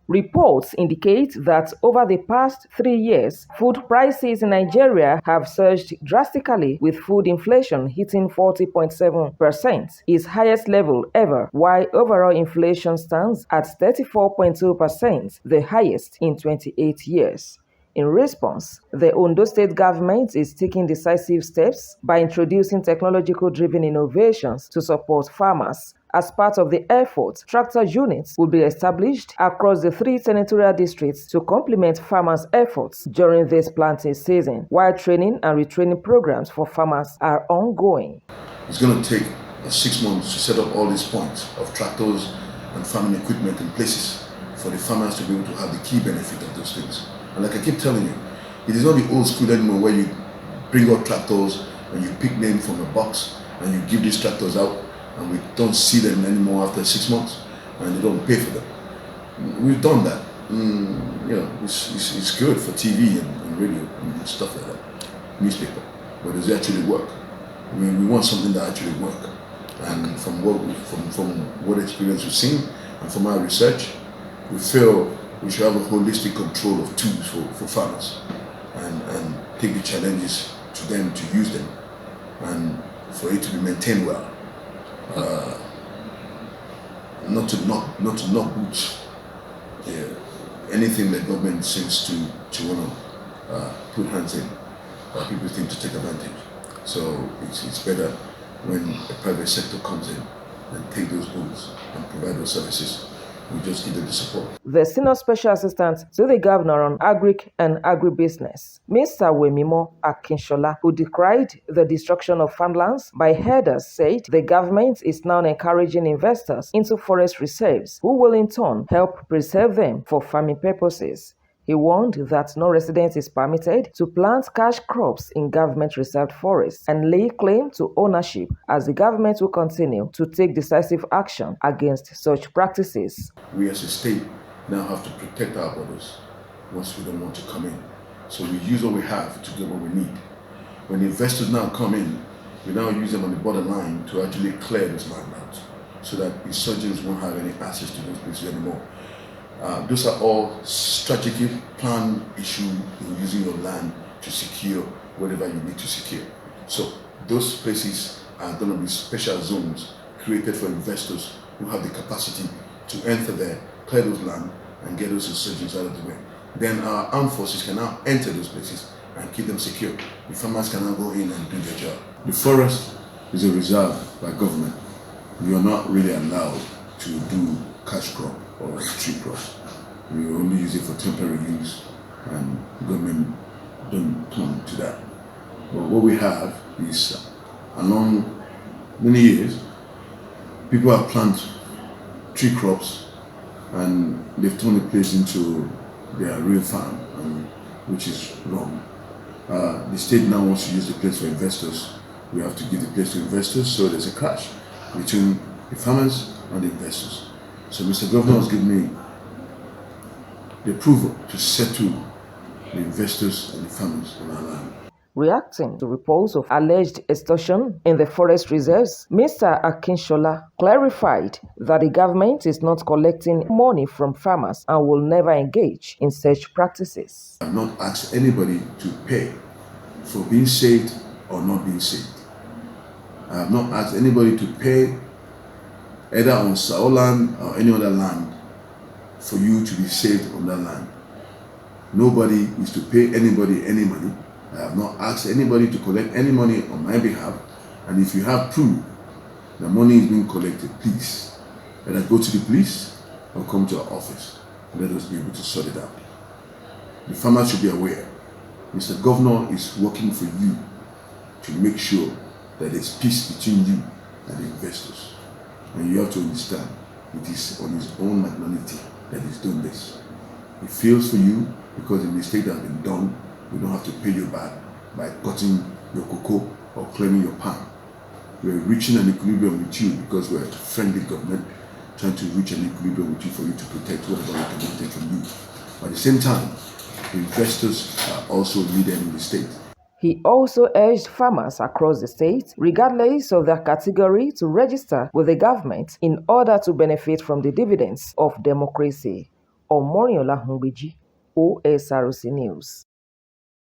Reports indicate that over the past 3 years, food prices in Nigeria have surged drastically, with food inflation hitting 40.7%, its highest level ever, while overall inflation stands at 34.2%, the highest in 28 years. In response, the Ondo State Government is taking decisive steps by introducing technological-driven innovations to support farmers. As part of the effort, tractor units will be established across the 3 senatorial districts to complement farmers' efforts during this planting season, while training and retraining programs for farmers are ongoing. It's going to take 6 months to set up all these points of tractors and farming equipment in places for the farmers to be able to have the key benefit of those things. And like I keep telling you, it is not the old school anymore where you bring out tractors and you pick them from a box and you give these tractors out and we don't see them anymore after 6 months and they don't pay for them. We've done that. It's good for TV and radio and stuff like that, newspaper, but does it actually work? We want something that actually works. And from what experience we've seen and from our research, we feel we should have a holistic control of tools for farmers and take the challenges to them to use them and for it to be maintained well. Not to knock boots. Anything that government seems to want to put hands in, people think to take advantage. So it's better when the private sector comes in and take those goods and provide those services. We just give them the support. The Senior Special Assistant to the Governor on Agric and Agribusiness, Mr. Wemimo Akinsola, who decried the destruction of farmlands by herders, said the government is now encouraging investors into forest reserves, who will in turn help preserve them for farming purposes. He warned that no resident is permitted to plant cash crops in government-reserved forests and lay claim to ownership, as the government will continue to take decisive action against such practices. We as a state now have to protect our borders once we don't want to come in. So we use what we have to get what we need. When investors now come in, we now use them on the borderline to actually clear this land out so that insurgents won't have any access to those places anymore. Those are all strategic plan issue in using your land to secure whatever you need to secure. So those places are going to be special zones created for investors who have the capacity to enter there, clear those land, and get those insurgents out of the way. Then our armed forces can now enter those places and keep them secure. The farmers can now go in and do their job. The forest is a reserve by government. You are not really allowed to do cash crop or tree crops. We only use it for temporary use, and government don't come to that. But what we have is, along many years, people have planted tree crops and they've turned the place into their real farm, which is wrong. The state now wants to use the place for investors. We have to give the place to investors, so there's a clash between the farmers and the investors. So Mr. Governor has given me the approval to settle the investors and the farmers on our land. Reacting to reports of alleged extortion in the forest reserves, Mr. Akinsola clarified that the government is not collecting money from farmers and will never engage in such practices. I have not asked anybody to pay for being saved or not being saved. I have not asked anybody to pay either on Sao land or any other land for you to be saved on that land. Nobody is to pay anybody any money. I have not asked anybody to collect any money on my behalf. And if you have proof that money is being collected, please either go to the police or come to our office. Let us be able to sort it out. The farmers should be aware. Mr. Governor is working for you to make sure that there's peace between you and the investors. And you have to understand, it is on his own magnanimity that he's doing this. He feels for you because the mistake that has been done, we don't have to pay you back by cutting your cocoa or claiming your palm. We're reaching an equilibrium with you because we're a friendly government trying to reach an equilibrium with you for you to protect whatever we can take from you. But at the same time, the investors are also needed in the state. He also urged farmers across the state, regardless of their category, to register with the government in order to benefit from the dividends of democracy. Omorinola Hungbeji, OSRC News.